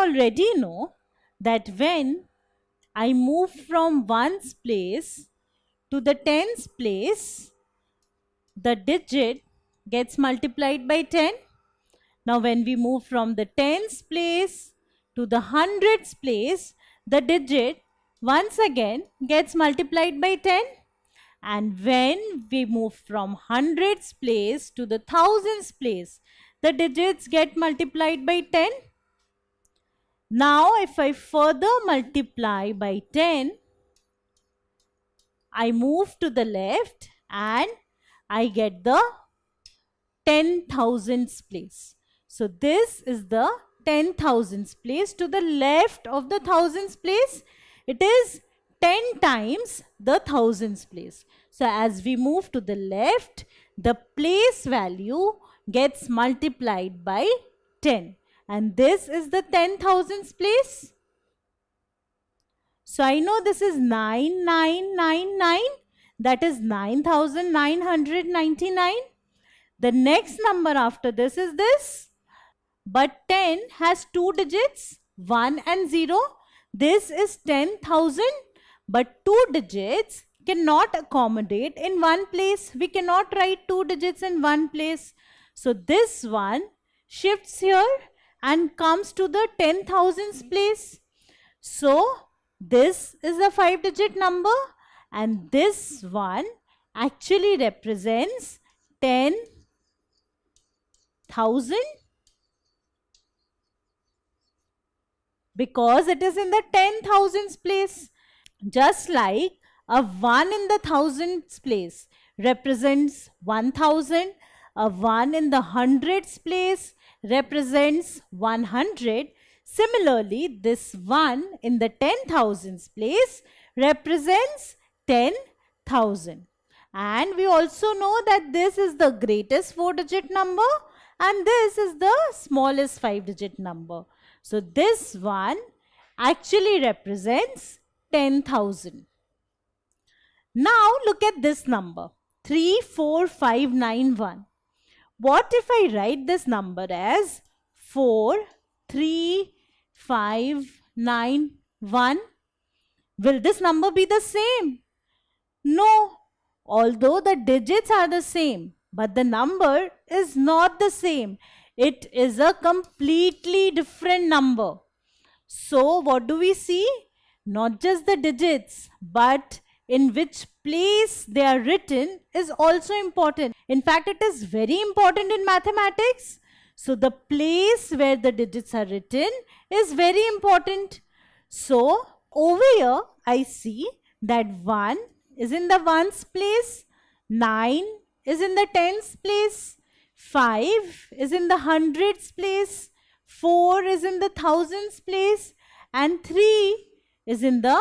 already know that when I move from ones place to the tens place, the digit gets multiplied by 10. Now when we move from the tens place to the hundreds place, the digit once again gets multiplied by 10. And when we move from hundreds place to the thousands place, the digits get multiplied by 10. Now if I further multiply by 10, I move to the left and I get the 10,000s place. So this is the 10,000s place. To the left of the thousands place, it is 10 times the thousands place. So as we move to the left, the place value gets multiplied by 10. And this is the 10,000s place. So I know this is 9999. That is 9,999. The next number after this is this. But 10 has two digits, 1 and 0. This is 10,000. But two digits cannot accommodate in one place. We cannot write two digits in one place. So this one shifts here and comes to the 10,000s place. So this is a 5-digit number and this one actually represents 10,000 because it is in the 10,000s place. Just like a 1 in the thousands place represents 1,000, a 1 in the hundreds place represents 100. Similarly, this 1 in the 10,000s place represents 10,000. And we also know that this is the greatest 4-digit number and this is the smallest 5-digit number. So this one actually represents 10,000. Now look at this number 34591. What if I write this number as 43591? Will this number be the same? No. Although the digits are the same, but the number is not the same. It is a completely different number. So what do we see? Not just the digits, but in which place they are written is also important. In fact, it is very important in mathematics. So the place where the digits are written is very important. So over here, I see that 1 is in the ones place, 9 is in the tens place, 5 is in the hundreds place, 4 is in the thousands place, and 3 is in the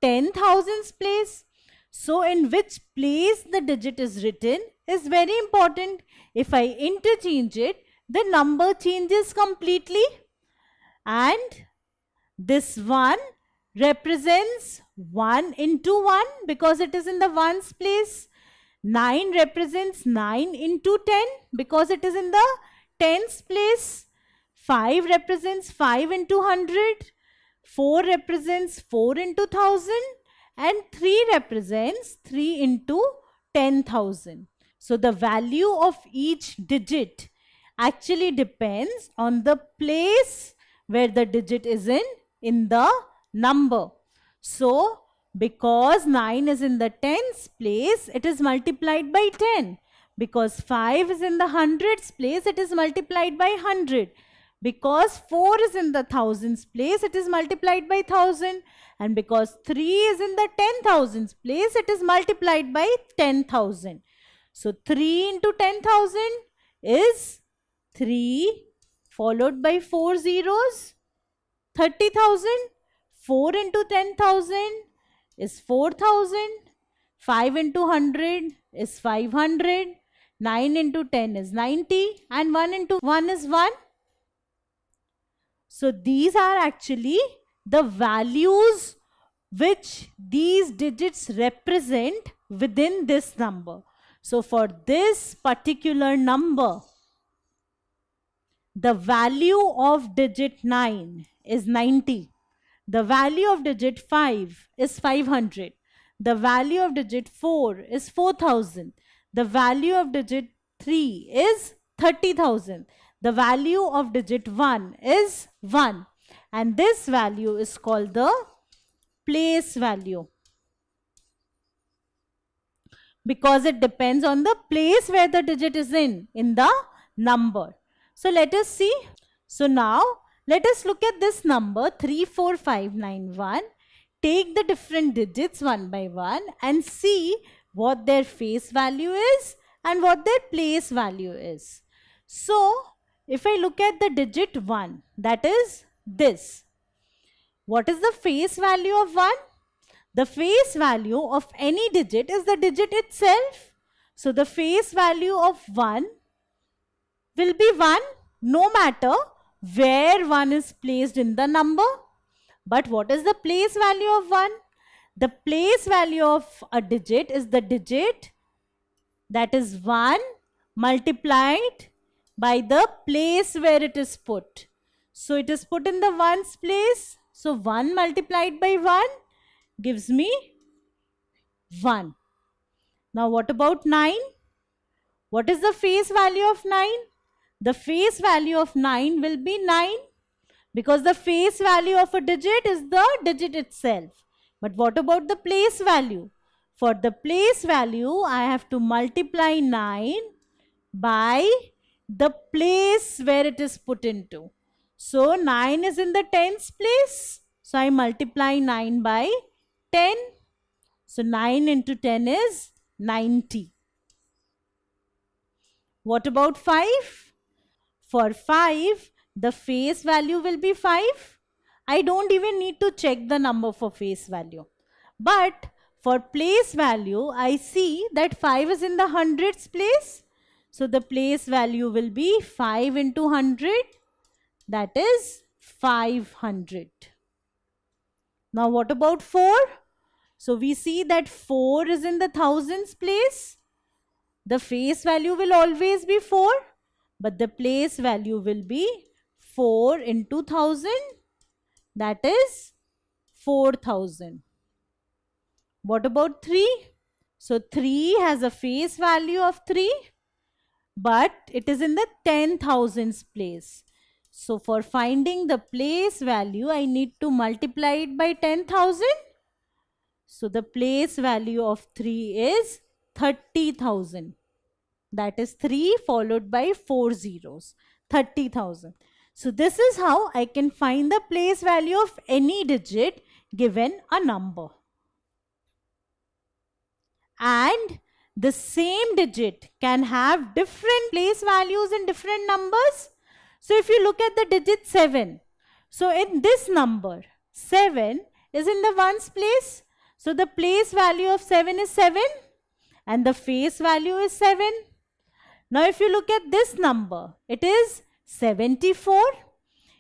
10,000s place. So in which place the digit is written is very important. If I interchange it, the number changes completely. And this 1 represents 1 into 1 because it is in the ones place. 9 represents 9 into 10 because it is in the tens place. 5 represents 5 into 100. 4 represents 4 into 1000. And 3 represents 3 into 10,000. So the value of each digit actually depends on the place where the digit is in the number. So because 9 is in the tens place, it is multiplied by 10. Because 5 is in the hundreds place, it is multiplied by 100. Because 4 is in the thousands place, it is multiplied by 1000. And because 3 is in the 10,000s place, it is multiplied by 10,000. So 3 into 10,000 is 3 followed by 4 zeros, 30,000. 4 into 10,000 is 4,000. 5 into 100 is 500. 9 into 10 is 90. And 1 into 1 is 1. So these are actually the values which these digits represent within this number. So for this particular number, the value of digit 9 is 90. The value of digit 5 is 500. The value of digit 4 is 4000. The value of digit 3 is 30,000. The value of digit 1 is 1. And this value is called the place value, because it depends on the place where the digit is in the number. So let us see. So now let us look at this number 34591. Take the different digits one by one and see what their face value is and what their place value is. So if I look at the digit 1, that is this. What is the face value of 1? The face value of any digit is the digit itself. So the face value of 1 will be 1 no matter where 1 is placed in the number. But what is the place value of 1? The place value of a digit is the digit, that is 1 multiplied by the place where it is put. So it is put in the 1's place. So 1 multiplied by 1 gives me 1. Now what about 9? What is the face value of 9? The face value of 9 will be 9, because the face value of a digit is the digit itself. But what about the place value? For the place value, I have to multiply 9 by the place where it is put into. So 9 is in the tens place. So I multiply 9 by 10. So 9 into 10 is 90. What about 5? For 5, the face value will be 5. I don't even need to check the number for face value. But for place value, I see that 5 is in the hundreds place. So the place value will be 5 into 100. That is 500. Now what about 4? So we see that 4 is in the thousands place. The face value will always be 4. But the place value will be 4 into 1000. That is 4000. What about 3? So 3 has a face value of 3. But it is in the 10,000s place. So for finding the place value, I need to multiply it by 10,000. So the place value of 3 is 30,000. That is 3 followed by 4 zeros, 30,000. So this is how I can find the place value of any digit given a number. And the same digit can have different place values in different numbers. So if you look at the digit 7, so in this number, 7 is in the ones place. So the place value of 7 is 7 and the face value is 7. Now if you look at this number, it is 74.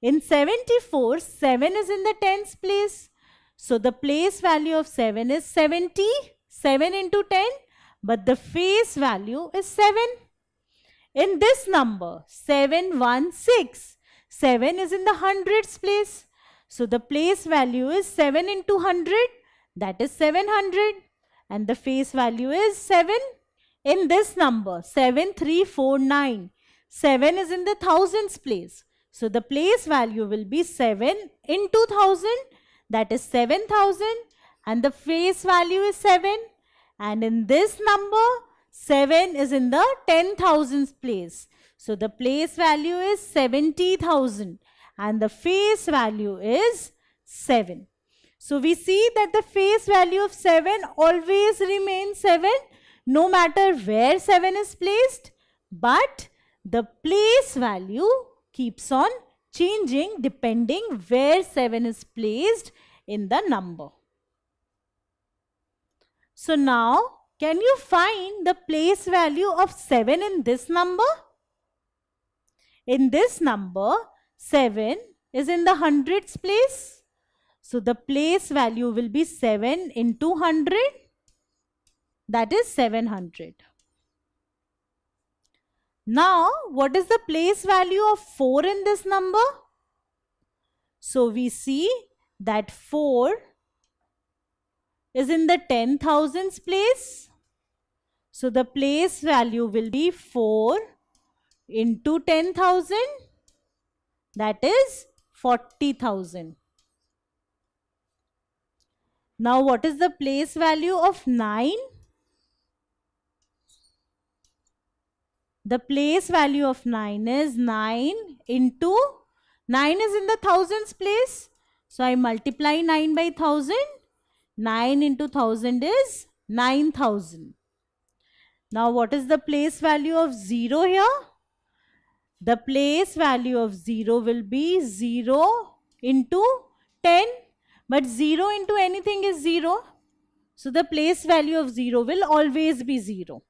In 74, 7 is in the tens place. So the place value of 7 is 70, 7 into 10, but the face value is 7. In this number, 716, 7 is in the hundreds place. So the place value is 7 into 100, that is 700, and the face value is 7. In this number, 7349, 7 is in the thousands place. So the place value will be 7 into 1000, that is 7000, and the face value is 7. And in this number, 7 is in the 10,000s place. So the place value is 70,000 and the face value is 7. So we see that the face value of 7 always remains 7 no matter where 7 is placed, but the place value keeps on changing depending where 7 is placed in the number. So now, can you find the place value of 7 in this number? In this number, 7 is in the hundreds place. So the place value will be 7 into 100. That is 700. Now, what is the place value of 4 in this number? So we see that 4 is in the 10,000s place. So the place value will be 4 into 10,000, that is 40,000. Now what is the place value of 9? The place value of 9 is 9 into 9 is in the thousands place. So I multiply 9 by 1000. 9 into 1000 is 9,000. Now what is the place value of 0 here? The place value of 0 will be 0 into 10. But 0 into anything is 0. So the place value of 0 will always be 0.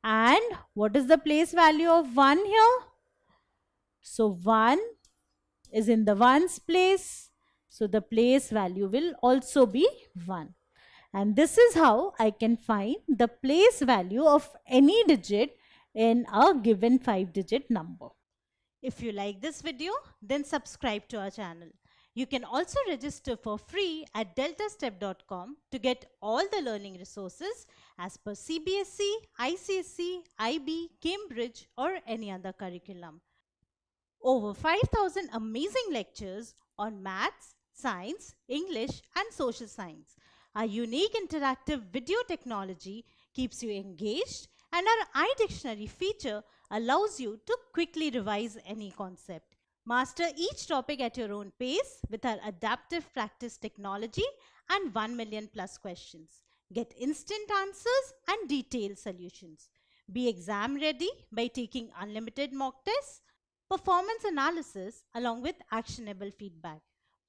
And what is the place value of 1 here? So 1 is in the ones place. So the place value will also be 1. And this is how I can find the place value of any digit in a given 5-digit number. If you like this video, then subscribe to our channel. You can also register for free at deltastep.com to get all the learning resources as per CBSE, ICSE, IB, Cambridge or any other curriculum. Over 5,000 amazing lectures on maths, science, English and social science. Our unique interactive video technology keeps you engaged, and our iDictionary feature allows you to quickly revise any concept. Master each topic at your own pace with our adaptive practice technology and 1 million plus questions. Get instant answers and detailed solutions. Be exam ready by taking unlimited mock tests, performance analysis along with actionable feedback,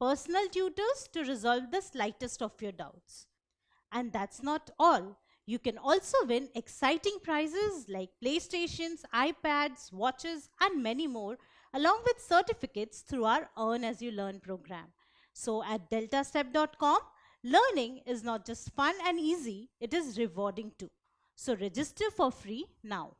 personal tutors to resolve the slightest of your doubts. And that's not all. You can also win exciting prizes like PlayStations, iPads, watches, and many more, along with certificates through our Earn As You Learn program. So at deltastep.com, learning is not just fun and easy, it is rewarding too. So register for free now.